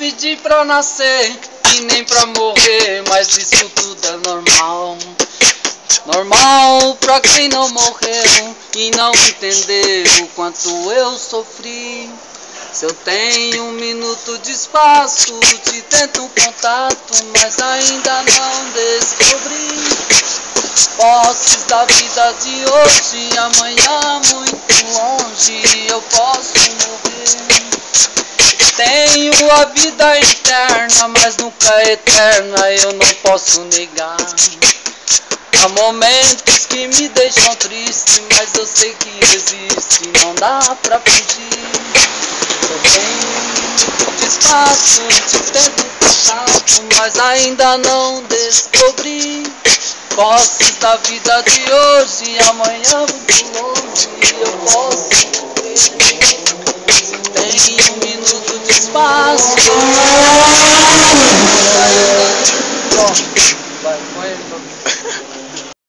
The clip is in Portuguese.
pedi pra nascer e nem pra morrer, mas isso tudo é normal. Normal pra quem não morreu e não entendeu o quanto eu sofri. Se eu tenho um minuto de espaço, te tento um contato, mas ainda não descobri. Posses da vida de hoje, amanhã muito longe eu posso morrer. Tenho a vida eterna, mas nunca eterna, eu não posso negar. Há momentos que me deixam triste, mas eu sei que existe, não dá pra fugir. Eu tenho de espaço, te tento contato, mas ainda não descobri. Posses da vida de hoje, amanhã muito longe eu posso morrer. Tenho um minuto de espaço. Vai, põe ele.